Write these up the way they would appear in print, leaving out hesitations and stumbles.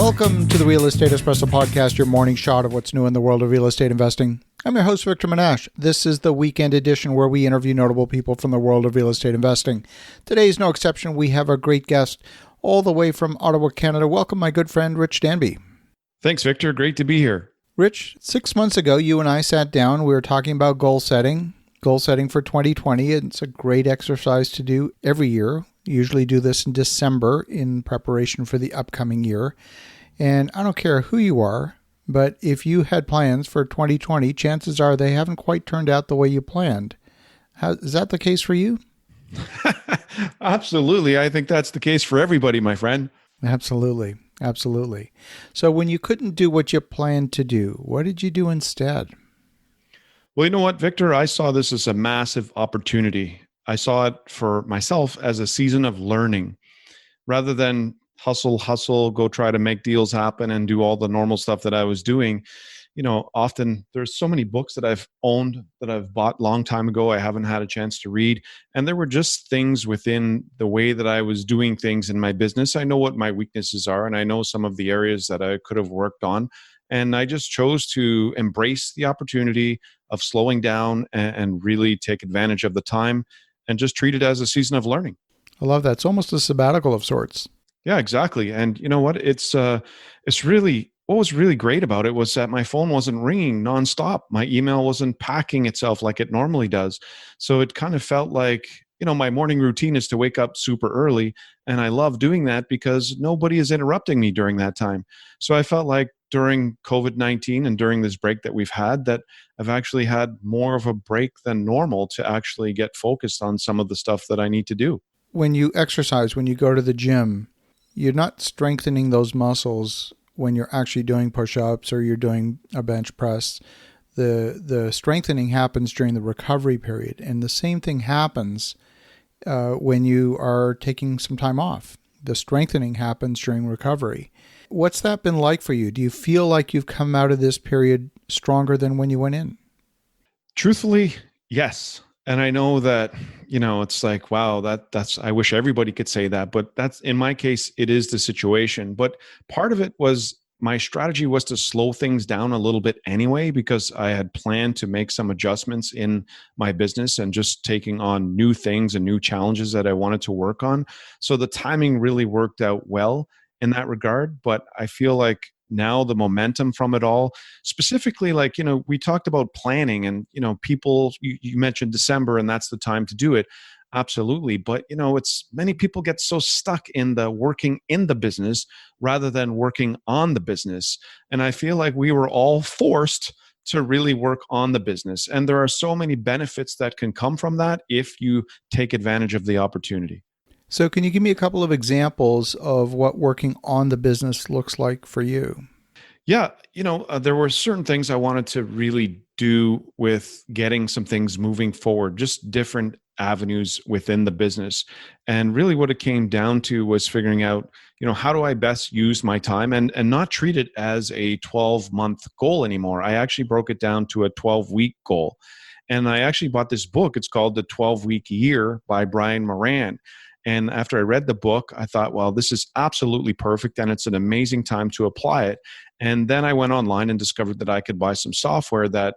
Welcome to the Real Estate Espresso Podcast, your morning shot of what's new in the world of real estate investing. I'm your host, Victor Menashe. This is the weekend edition where we interview notable people from the world of real estate investing. Today is no exception. We have a great guest all the way from Ottawa, Canada. Welcome, my good friend, Rich Danby. Thanks, Victor. Great to be here. Rich, 6 months ago, you and I sat down. We were talking about goal setting for 2020. It's a great exercise to do every year. Usually do this in December in preparation for the upcoming year. And I don't care who you are, but if you had plans for 2020, chances are they haven't quite turned out the way you planned. Is that the case for you? Absolutely. I think that's the case for everybody, my friend. Absolutely. Absolutely. So when you couldn't do what you planned to do, what did you do instead? Well, you know what, Victor? I saw this as a massive opportunity. I saw it for myself as a season of learning rather than hustle, go try to make deals happen and do all the normal stuff that I was doing. You know, often there's so many books that I've owned that I've bought long time ago. I haven't had a chance to read. And there were just things within the way that I was doing things in my business. I know what my weaknesses are, and I know some of the areas that I could have worked on. And I just chose to embrace the opportunity of slowing down and really take advantage of the time and just treat it as a season of learning. I love that. It's almost a sabbatical of sorts. Yeah, exactly. And you know what? It's really, what was really great about it was that my phone wasn't ringing nonstop. My email wasn't packing itself like it normally does. So it kind of felt like, you know, my morning routine is to wake up super early. And I love doing that because nobody is interrupting me during that time. So I felt like during COVID-19 and during this break that we've had, that I've actually had more of a break than normal to actually get focused on some of the stuff that I need to do. When you exercise, when you go to the gym, you're not strengthening those muscles when you're actually doing push-ups or you're doing a bench press. The strengthening happens during the recovery period. And the same thing happens when you are taking some time off. The strengthening happens during recovery. What's that been like for you? Do you feel like you've come out of this period stronger than when you went in? Truthfully, yes. And I know that, you know, it's like, wow, that's, I wish everybody could say that, but that's, in my case, it is the situation. But part of it was my strategy was to slow things down a little bit anyway, because I had planned to make some adjustments in my business and just taking on new things and new challenges that I wanted to work on. So the timing really worked out well in that regard. But I feel like now the momentum from it all, specifically, like, you know, we talked about planning and, you know, people, you mentioned December and that's the time to do it. Absolutely. But, you know, it's many people get so stuck in the working in the business rather than working on the business. And I feel like we were all forced to really work on the business. And there are so many benefits that can come from that if you take advantage of the opportunity. So can you give me a couple of examples of what working on the business looks like for you? Yeah, you know, there were certain things I wanted to really do with getting some things moving forward, just different avenues within the business. And really what it came down to was figuring out, you know, how do I best use my time and not treat it as a 12-month goal anymore. I actually broke it down to a 12-week goal. And I actually bought this book. It's called The 12-Week Year by Brian Moran. And after I read the book, I thought, well, this is absolutely perfect and it's an amazing time to apply it. And then I went online and discovered that I could buy some software that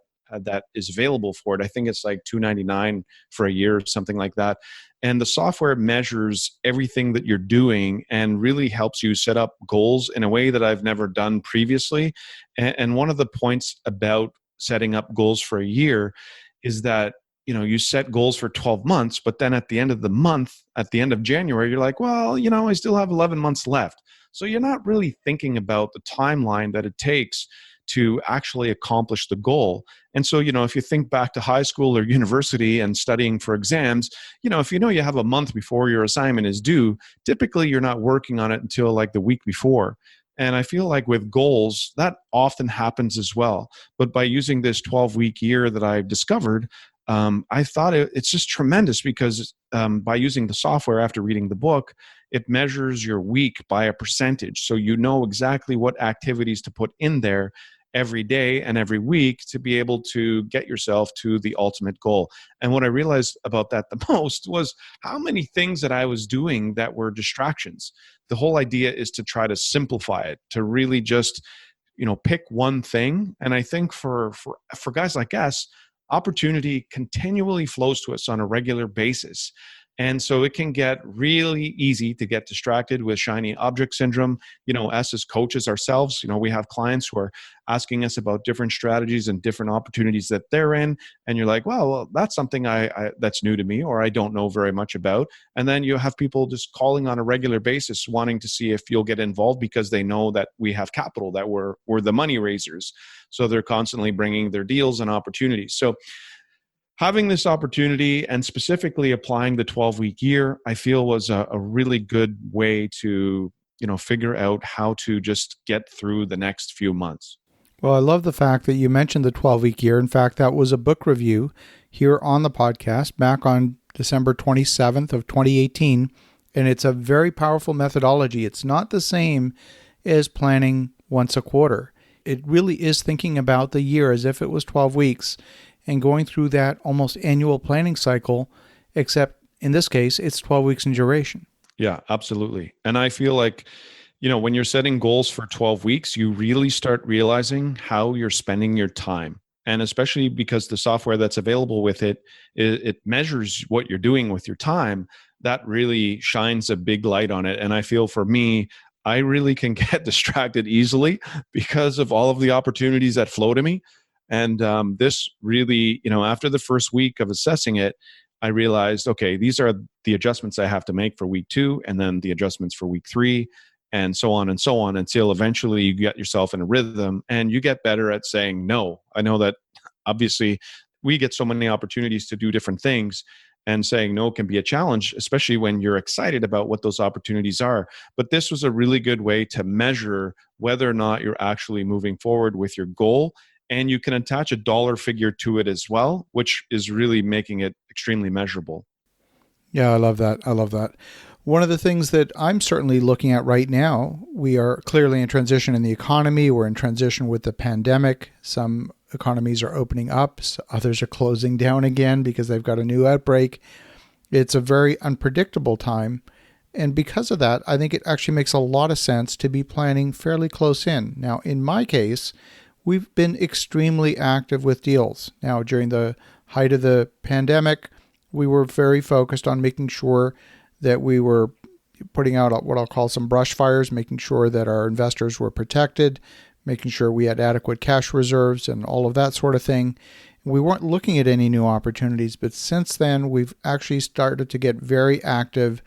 is available for it. I think it's like $2.99 for a year or something like that. And the software measures everything that you're doing and really helps you set up goals in a way that I've never done previously. And one of the points about setting up goals for a year is that, you know, you set goals for 12 months, but then at the end of the month, at the end of January, you're like, well, you know, I still have 11 months left. So you're not really thinking about the timeline that it takes to actually accomplish the goal. And so, you know, if you think back to high school or university and studying for exams, you know, if you know you have a month before your assignment is due, typically you're not working on it until like the week before. And I feel like with goals, that often happens as well. But by using this 12-week year that I've discovered, I thought it's just tremendous because by using the software after reading the book, it measures your week by a percentage. So you know exactly what activities to put in there. every day and every week to be able to get yourself to the ultimate goal. And what I realized about that the most was how many things that I was doing that were distractions. The whole idea is to try to simplify it, to really just pick one thing. And I think for guys like us, opportunity continually flows to us on a regular basis. And so it can get really easy to get distracted with shiny object syndrome. Us as coaches ourselves, we have clients who are asking us about different strategies and different opportunities that they're in. And you're like, well, that's something I that's new to me, or I don't know very much about. And then you have people just calling on a regular basis, wanting to see if you'll get involved because they know that we have capital, that we're the money raisers. So they're constantly bringing their deals and opportunities. So having this opportunity and specifically applying the 12-week year, I feel was a really good way to, figure out how to just get through the next few months. Well, I love the fact that you mentioned the 12-week year. In fact, that was a book review here on the podcast back on December 27th of 2018. And it's a very powerful methodology. It's not the same as planning once a quarter. It really is thinking about the year as if it was 12 weeks and going through that almost annual planning cycle, except in this case, it's 12 weeks in duration. Yeah, absolutely. And I feel like, when you're setting goals for 12 weeks, you really start realizing how you're spending your time. And especially because the software that's available with it measures what you're doing with your time, that really shines a big light on it. And I feel for me, I really can get distracted easily because of all of the opportunities that flow to me. And this really, after the first week of assessing it, I realized, okay, these are the adjustments I have to make for week 2, and then the adjustments for week 3, and so on until eventually you get yourself in a rhythm and you get better at saying no. I know that obviously we get so many opportunities to do different things, and saying no can be a challenge, especially when you're excited about what those opportunities are. But this was a really good way to measure whether or not you're actually moving forward with your goal. And you can attach a dollar figure to it as well, which is really making it extremely measurable. Yeah, I love that. I love that. One of the things that I'm certainly looking at right now, we are clearly in transition in the economy. We're in transition with the pandemic. Some economies are opening up. Others are closing down again because they've got a new outbreak. It's a very unpredictable time. And because of that, I think it actually makes a lot of sense to be planning fairly close in. Now, in my case, we've been extremely active with deals. Now, during the height of the pandemic, we were very focused on making sure that we were putting out what I'll call some brush fires, making sure that our investors were protected, making sure we had adequate cash reserves and all of that sort of thing. We weren't looking at any new opportunities, but since then, we've actually started to get very active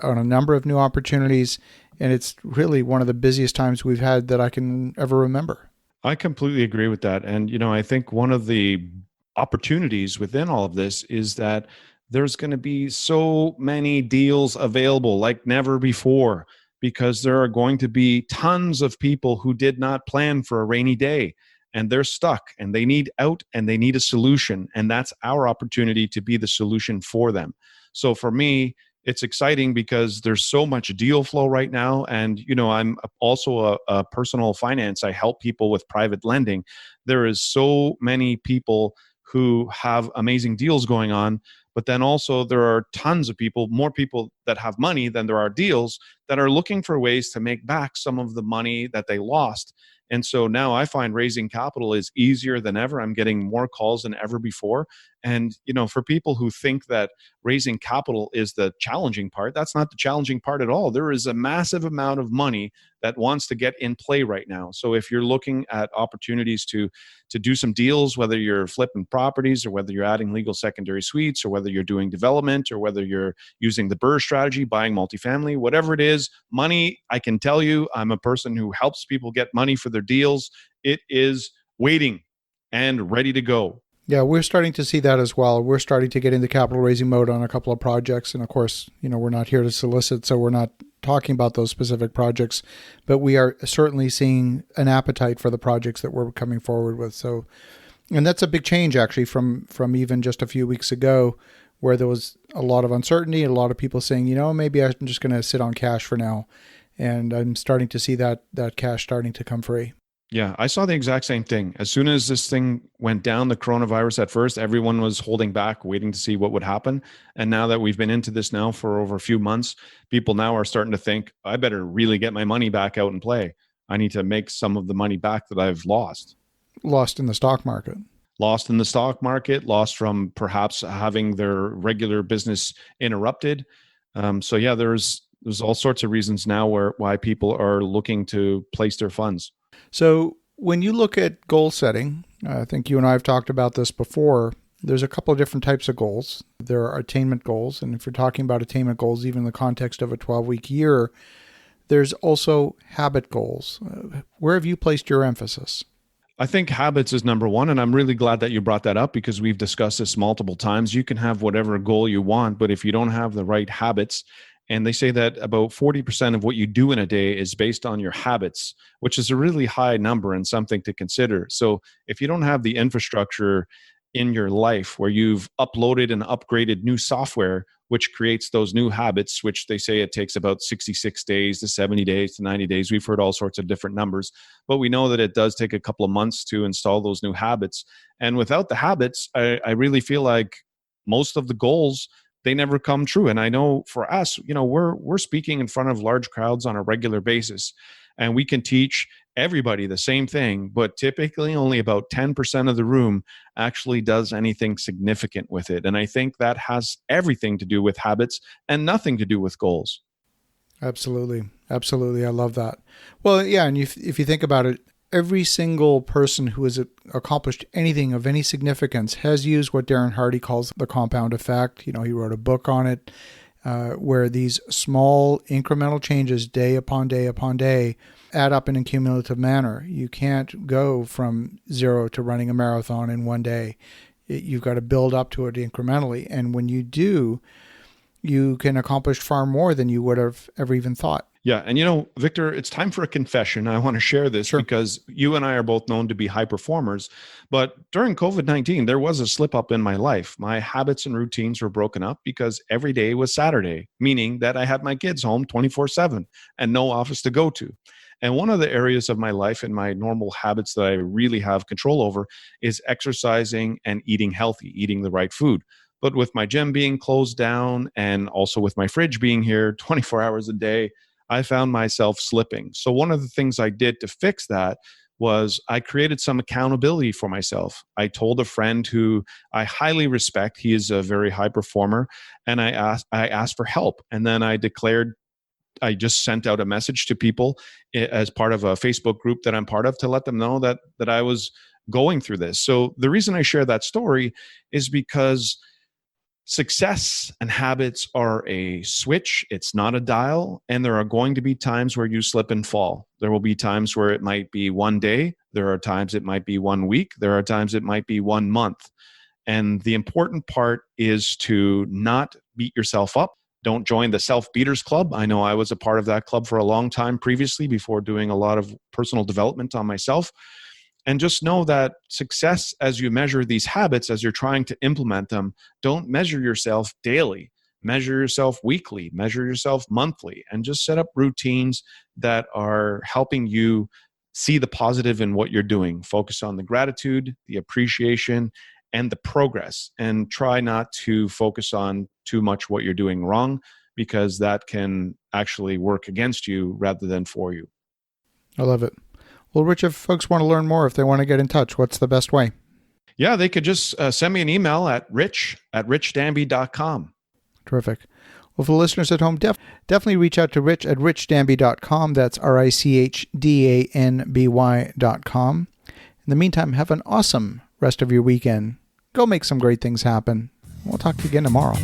on a number of new opportunities, and it's really one of the busiest times we've had that I can ever remember. I completely agree with that. And, I think one of the opportunities within all of this is that there's going to be so many deals available like never before, because there are going to be tons of people who did not plan for a rainy day and they're stuck and they need out and they need a solution. And that's our opportunity to be the solution for them. So for me, it's exciting because there's so much deal flow right now. And, I'm also a personal finance. I help people with private lending. There is so many people who have amazing deals going on, but then also there are tons of people, more people that have money than there are deals, that are looking for ways to make back some of the money that they lost. And so now I find raising capital is easier than ever. I'm getting more calls than ever before. And, for people who think that raising capital is the challenging part, that's not the challenging part at all. There is a massive amount of money that wants to get in play right now. So if you're looking at opportunities to do some deals, whether you're flipping properties or whether you're adding legal secondary suites or whether you're doing development or whether you're using the BRRRR strategy, buying multifamily, whatever it is, money, I can tell you, I'm a person who helps people get money for their deals. It is waiting and ready to go. Yeah, we're starting to see that as well. We're starting to get into capital raising mode on a couple of projects. And of course, we're not here to solicit, so we're not talking about those specific projects, but we are certainly seeing an appetite for the projects that we're coming forward with. So, and that's a big change actually from even just a few weeks ago, where there was a lot of uncertainty and a lot of people saying, maybe I'm just going to sit on cash for now. And I'm starting to see that cash starting to come free. Yeah, I saw the exact same thing. As soon as this thing went down, the coronavirus at first, everyone was holding back, waiting to see what would happen. And now that we've been into this now for over a few months, people now are starting to think, I better really get my money back out and play. I need to make some of the money back that I've lost. Lost in the stock market. Lost in the stock market, lost from perhaps having their regular business interrupted. So yeah, there's all sorts of reasons now why people are looking to place their funds. So when you look at goal setting, I think you and I have talked about this before. There's a couple of different types of goals. There are attainment goals. And if you're talking about attainment goals, even in the context of a 12-week year, there's also habit goals. Where have you placed your emphasis? I think habits is number one. And I'm really glad that you brought that up because we've discussed this multiple times. You can have whatever goal you want, but if you don't have the right habits, and they say that about 40% of what you do in a day is based on your habits, which is a really high number and something to consider. So if you don't have the infrastructure in your life where you've uploaded and upgraded new software, which creates those new habits, which they say it takes about 66 days to 70 days to 90 days. We've heard all sorts of different numbers, but we know that it does take a couple of months to install those new habits. And without the habits, I really feel like most of the goals, they never come true. And I know for us, we're speaking in front of large crowds on a regular basis, and we can teach everybody the same thing, but typically only about 10% of the room actually does anything significant with it. And I think that has everything to do with habits and nothing to do with goals. Absolutely. Absolutely. I love that. Well, yeah. And if you think about it, every single person who has accomplished anything of any significance has used what Darren Hardy calls the compound effect. He wrote a book on it where these small incremental changes day upon day upon day add up in a cumulative manner. You can't go from zero to running a marathon in one day. You've got to build up to it incrementally. And when you do, you can accomplish far more than you would have ever even thought. Yeah. And Victor, it's time for a confession. I want to share this Sure. because you and I are both known to be high performers. But during COVID-19, there was a slip up in my life. My habits and routines were broken up because every day was Saturday, meaning that I had my kids home 24/7 and no office to go to. And one of the areas of my life and my normal habits that I really have control over is exercising and eating healthy, eating the right food. But with my gym being closed down and also with my fridge being here 24 hours a day, I found myself slipping. So one of the things I did to fix that was I created some accountability for myself. I told a friend who I highly respect, he is a very high performer, and I asked for help. And then I just sent out a message to people as part of a Facebook group that I'm part of to let them know that I was going through this. So the reason I share that story is because success and habits are a switch. It's not a dial. And there are going to be times where you slip and fall. There will be times where it might be one day. There are times it might be 1 week. There are times it might be 1 month. And the important part is to not beat yourself up. Don't join the self-beaters club. I know I was a part of that club for a long time previously before doing a lot of personal development on myself. And just know that success, as you measure these habits, as you're trying to implement them, don't measure yourself daily. Measure yourself weekly, measure yourself monthly, and just set up routines that are helping you see the positive in what you're doing. Focus on the gratitude, the appreciation, and the progress. And try not to focus on too much what you're doing wrong, because that can actually work against you rather than for you. I love it. Well, Rich, if folks want to learn more, if they want to get in touch, what's the best way? Yeah, they could just send me an email at rich@richdanby.com. Terrific. Well, for the listeners at home, definitely reach out to Rich at richdanby.com. That's RICHDANBY.com. In the meantime, have an awesome rest of your weekend. Go make some great things happen. We'll talk to you again tomorrow.